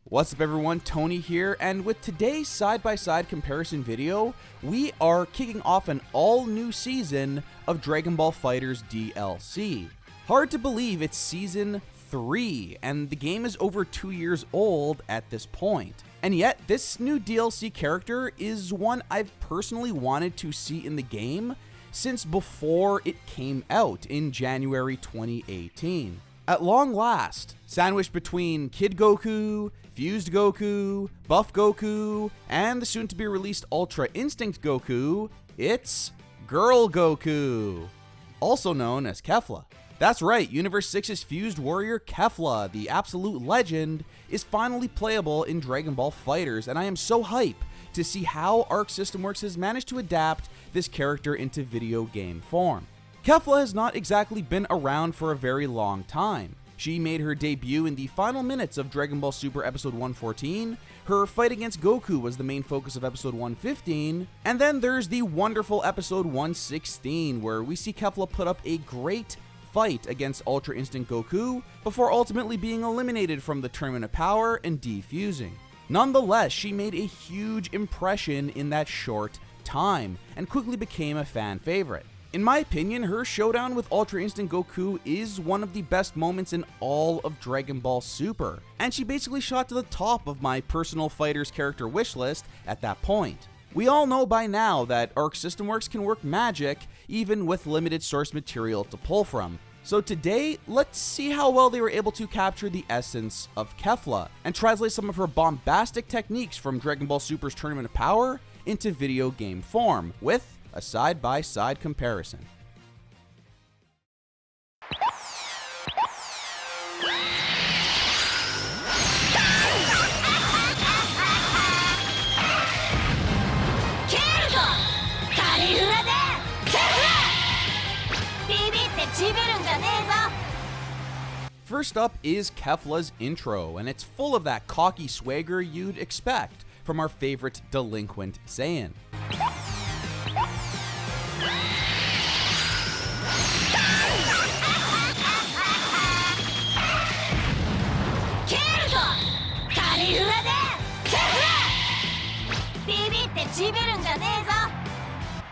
What's up everyone, Tony here, and with today's side-by-side comparison video, we are kicking off an all-new season of Dragon Ball FighterZ DLC. Hard to believe it's Season 3, and the game is over 2 years old at this point. And yet, this new DLC character is one I've personally wanted to see in the game since before it came out in January 2018. At long last, sandwiched between Kid Goku, Fused Goku, Buff Goku, and the soon-to-be-released Ultra Instinct Goku, it's Girl Goku, also known as Kefla. That's right, Universe 6's fused warrior Kefla, the absolute legend, is finally playable in Dragon Ball FighterZ, and I am so hyped to see how Arc System Works has managed to adapt this character into video game form. Kefla has not exactly been around for a very long time. She made her debut in the final minutes of Dragon Ball Super Episode 114, her fight against Goku was the main focus of Episode 115, and then there's the wonderful Episode 116, where we see Kefla put up a great fight against Ultra Instinct Goku, before ultimately being eliminated from the Tournament of Power and defusing. Nonetheless, she made a huge impression in that short time, and quickly became a fan favorite. In my opinion, her showdown with Ultra Instinct Goku is one of the best moments in all of Dragon Ball Super, and she basically shot to the top of my personal FighterZ character wishlist at that point. We all know by now that Arc System Works can work magic even with limited source material to pull from. So today, let's see how well they were able to capture the essence of Kefla, and translate some of her bombastic techniques from Dragon Ball Super's Tournament of Power into video game form, with a side-by-side comparison. First up is Kefla's intro, and it's full of that cocky swagger you'd expect from our favorite delinquent Saiyan.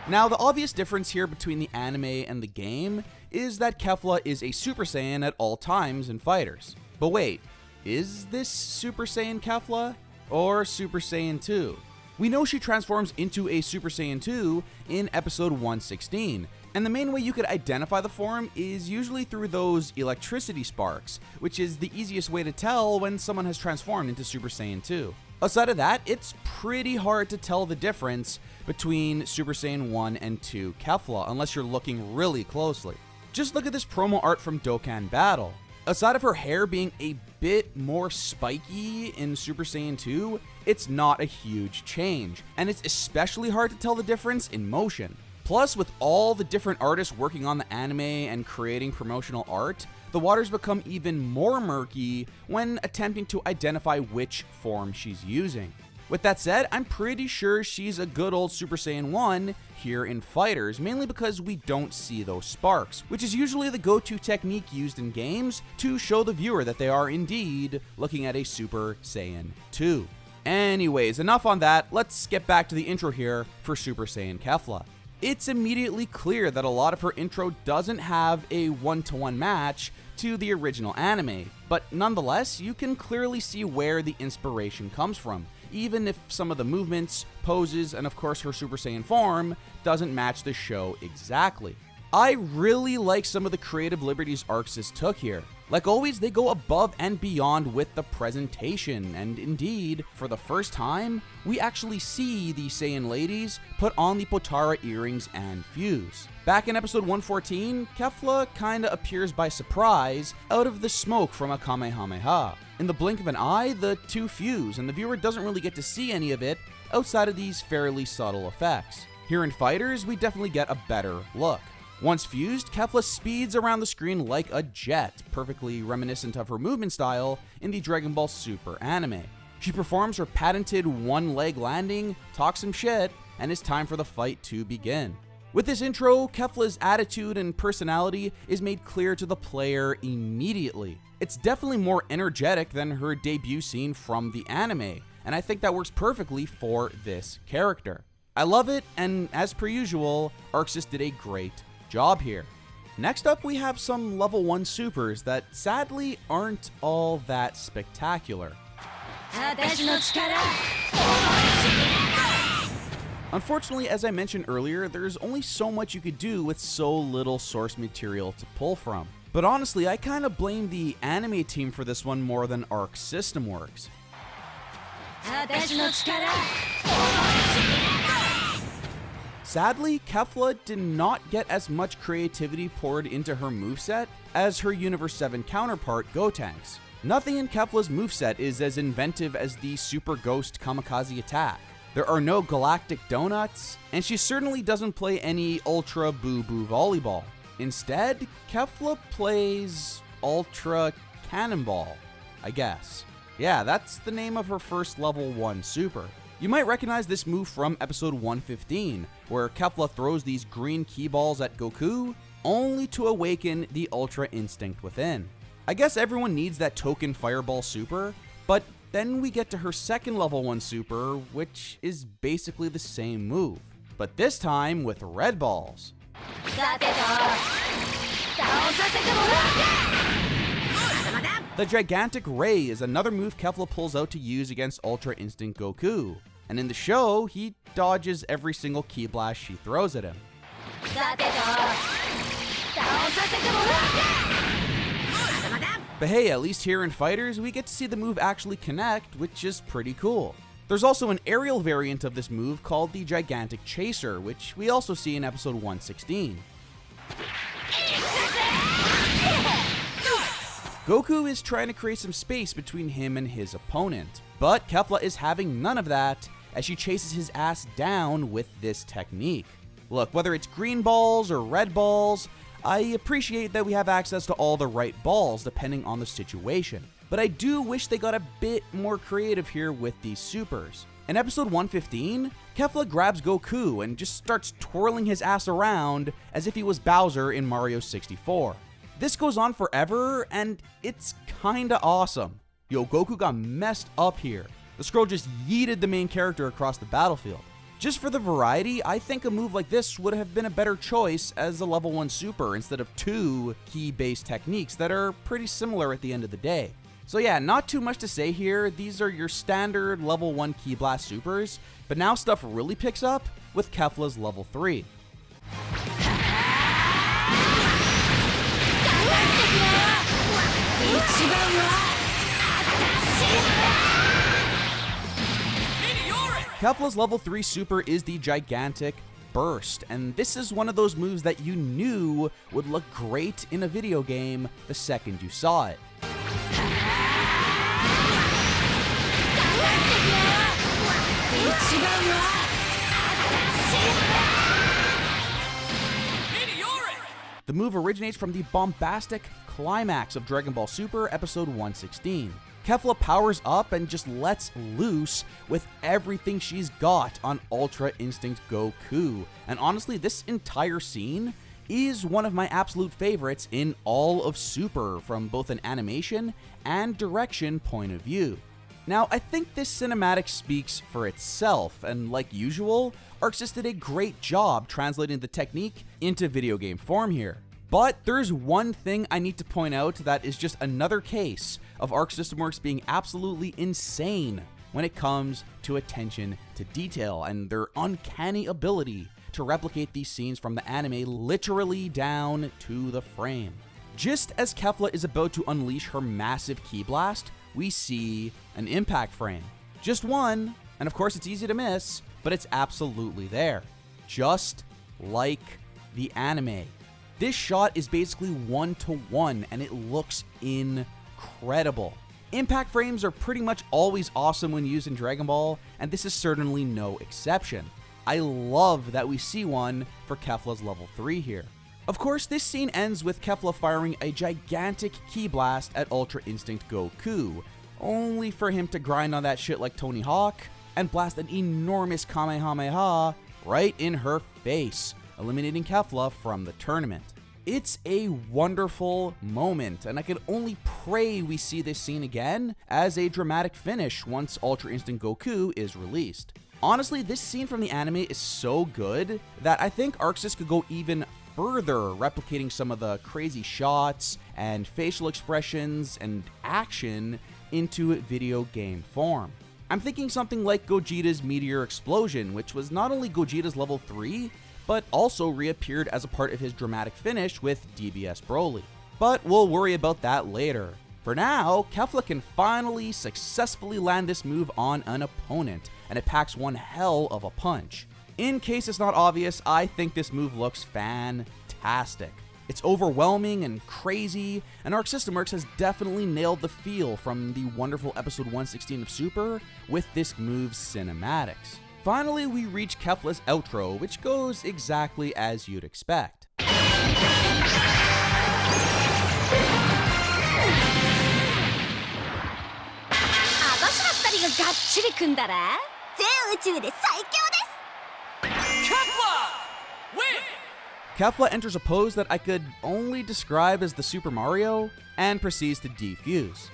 Now, the obvious difference here between the anime and the game is that Kefla is a Super Saiyan at all times in FighterZ. But wait, is this Super Saiyan Kefla or Super Saiyan 2? We know she transforms into a Super Saiyan 2 in episode 116, and the main way you could identify the form is usually through those electricity sparks, which is the easiest way to tell when someone has transformed into Super Saiyan 2. Outside of that, it's pretty hard to tell the difference between Super Saiyan 1 and 2 Kefla, unless you're looking really closely. Just look at this promo art from Dokkan Battle. Aside of her hair being a bit more spiky in Super Saiyan 2, it's not a huge change, and it's especially hard to tell the difference in motion. Plus, with all the different artists working on the anime and creating promotional art, the waters become even more murky when attempting to identify which form she's using. With that said, I'm pretty sure she's a good old Super Saiyan 1 here in FighterZ, mainly because we don't see those sparks, which is usually the go-to technique used in games to show the viewer that they are indeed looking at a Super Saiyan 2. Anyways, enough on that, let's get back to the intro here for Super Saiyan Kefla. It's immediately clear that a lot of her intro doesn't have a one-to-one match to the original anime, but nonetheless, you can clearly see where the inspiration comes from, even if some of the movements, poses, and of course her Super Saiyan form doesn't match the show exactly. I really like some of the creative liberties ArcSys took here. Like always, they go above and beyond with the presentation, and indeed, for the first time, we actually see the Saiyan ladies put on the Potara earrings and fuse. Back in episode 114, Kefla kinda appears by surprise out of the smoke from a Kamehameha. In the blink of an eye, the two fuse, and the viewer doesn't really get to see any of it outside of these fairly subtle effects. Here in FighterZ, we definitely get a better look. Once fused, Kefla speeds around the screen like a jet, perfectly reminiscent of her movement style in the Dragon Ball Super anime. She performs her patented one-leg landing, talks some shit, and it's time for the fight to begin. With this intro, Kefla's attitude and personality is made clear to the player immediately. It's definitely more energetic than her debut scene from the anime, and I think that works perfectly for this character. I love it, and as per usual, ArcSys did a great job here. Next up, we have some level 1 supers that sadly aren't all that spectacular. Unfortunately, as I mentioned earlier, there's only so much you could do with so little source material to pull from. But honestly, I kind of blame the anime team for this one more than Arc System Works. Sadly, Kefla did not get as much creativity poured into her moveset as her Universe 7 counterpart, Gotenks. Nothing in Kefla's moveset is as inventive as the Super Ghost Kamikaze attack. There are no galactic donuts, and she certainly doesn't play any Ultra Boo Boo Volleyball. Instead, Kefla plays Ultra Cannonball, I guess. Yeah, that's the name of her first level 1 super. You might recognize this move from episode 115, where Kefla throws these green key balls at Goku, only to awaken the Ultra Instinct within. I guess everyone needs that token Fireball super, but then we get to her second level 1 super, which is basically the same move, but this time with red balls. The Gigantic Ray is another move Kefla pulls out to use against Ultra Instinct Goku, and in the show, he dodges every single ki blast she throws at him. But hey, at least here in FighterZ, we get to see the move actually connect, which is pretty cool. There's also an aerial variant of this move called the Gigantic Chaser, which we also see in episode 116. Goku is trying to create some space between him and his opponent, but Kefla is having none of that as she chases his ass down with this technique. Look, whether it's green balls or red balls, I appreciate that we have access to all the right balls depending on the situation, but I do wish they got a bit more creative here with these supers. In episode 115, Kefla grabs Goku and just starts twirling his ass around as if he was Bowser in Mario 64. This goes on forever, and it's kinda awesome. Yo, Goku got messed up here. The scroll just yeeted the main character across the battlefield. Just for the variety, I think a move like this would have been a better choice as a level 1 super instead of 2 key-based techniques that are pretty similar at the end of the day. So yeah, not too much to say here. These are your standard level 1 Ki Blast supers, but now stuff really picks up with Kefla's level 3. Kefla's level 3 super is the Gigantic Burst, and this is one of those moves that you knew would look great in a video game the second you saw it. The move originates from the bombastic climax of Dragon Ball Super episode 116. Kefla powers up and just lets loose with everything she's got on Ultra Instinct Goku. And honestly, this entire scene is one of my absolute favorites in all of Super from both an animation and direction point of view. Now, I think this cinematic speaks for itself, and like usual, ArcSys did a great job translating the technique into video game form here. But there's one thing I need to point out that is just another case of Arc System Works being absolutely insane when it comes to attention to detail and their uncanny ability to replicate these scenes from the anime literally down to the frame. Just as Kefla is about to unleash her massive ki blast, we see an impact frame. Just one, and of course it's easy to miss, but it's absolutely there. Just like the anime. This shot is basically 1-to-1 and it looks incredible. Impact frames are pretty much always awesome when used in Dragon Ball, and this is certainly no exception. I love that we see one for Kefla's level 3 here. Of course, this scene ends with Kefla firing a gigantic ki blast at Ultra Instinct Goku, only for him to grind on that shit like Tony Hawk and blast an enormous Kamehameha right in her face, eliminating Kefla from the tournament. It's a wonderful moment, and I can only pray we see this scene again as a dramatic finish once Ultra Instinct Goku is released. Honestly, this scene from the anime is so good that I think ArcSys could go even further, replicating some of the crazy shots and facial expressions and action into video game form. I'm thinking something like Gogeta's Meteor Explosion, which was not only Gogeta's level 3, but also reappeared as a part of his dramatic finish with DBS Broly. But we'll worry about that later. For now, Kefla can finally successfully land this move on an opponent, and it packs one hell of a punch. In case it's not obvious, I think this move looks fantastic. It's overwhelming and crazy, and Arc System Works has definitely nailed the feel from the wonderful episode 116 of Super with this move's cinematics. Finally, we reach Kefla's outro, which goes exactly as you'd expect. Kefla enters a pose that I could only describe as the Super Mario, and proceeds to defuse.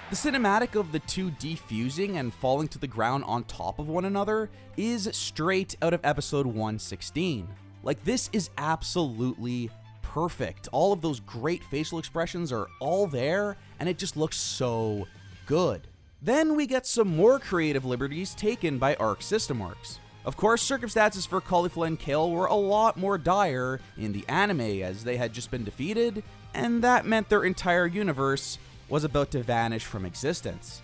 The cinematic of the two defusing and falling to the ground on top of one another is straight out of episode 116. Like, this is absolutely perfect. All of those great facial expressions are all there, and it just looks so good. Then we get some more creative liberties taken by Arc System Works. Of course, circumstances for Caulifla and Kale were a lot more dire in the anime, as they had just been defeated, and that meant their entire universe was about to vanish from existence.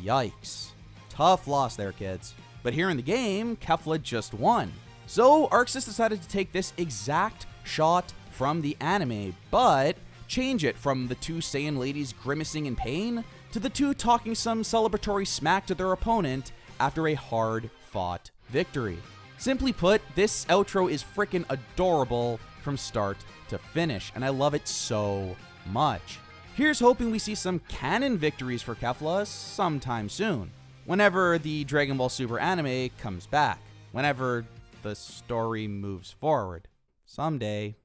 Yikes. Tough loss there, kids. But here in the game, Kefla just won. So ArcSys decided to take this exact shot from the anime, but change it from the two Saiyan ladies grimacing in pain to the two talking some celebratory smack to their opponent after a hard-fought victory. Simply put, this outro is freaking adorable from start to finish, and I love it so much. Here's hoping we see some canon victories for Kefla sometime soon, whenever the Dragon Ball Super anime comes back, whenever the story moves forward. Someday.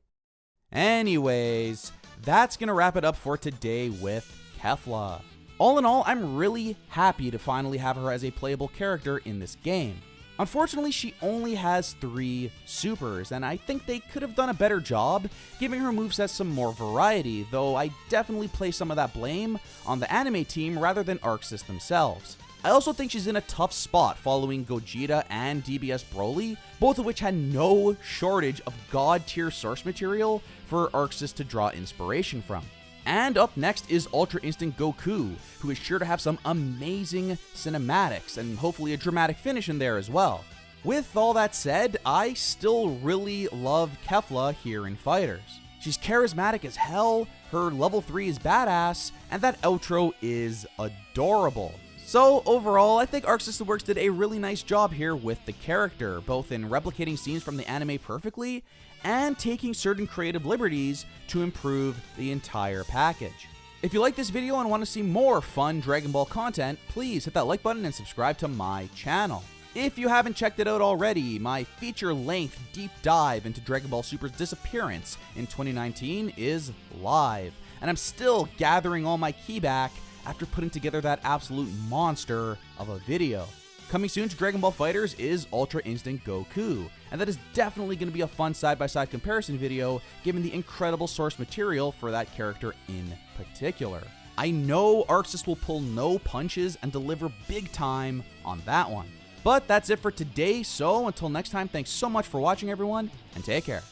Anyways, that's gonna wrap it up for today with Kefla. All in all, I'm really happy to finally have her as a playable character in this game. Unfortunately, she only has 3 supers, and I think they could have done a better job giving her moveset some more variety, though I definitely place some of that blame on the anime team rather than ArcSys themselves. I also think she's in a tough spot following Gogeta and DBS Broly, both of which had no shortage of god-tier source material for ArcSys to draw inspiration from. And up next is Ultra Instinct Goku, who is sure to have some amazing cinematics and hopefully a dramatic finish in there as well. With all that said, I still really love Kefla here in FighterZ. She's charismatic as hell, her level 3 is badass, and that outro is adorable. So overall, I think Arc System Works did a really nice job here with the character, both in replicating scenes from the anime perfectly and taking certain creative liberties to improve the entire package. If you like this video and want to see more fun Dragon Ball content, please hit that like button and subscribe to my channel. If you haven't checked it out already, my feature-length deep dive into Dragon Ball Super's disappearance in 2019 is live, and I'm still gathering all my ki back after putting together that absolute monster of a video. Coming soon to Dragon Ball FighterZ is Ultra Instinct Goku, and that is definitely going to be a fun side-by-side comparison video given the incredible source material for that character in particular. I know ArcSys will pull no punches and deliver big time on that one. But that's it for today, so until next time, thanks so much for watching everyone, and take care.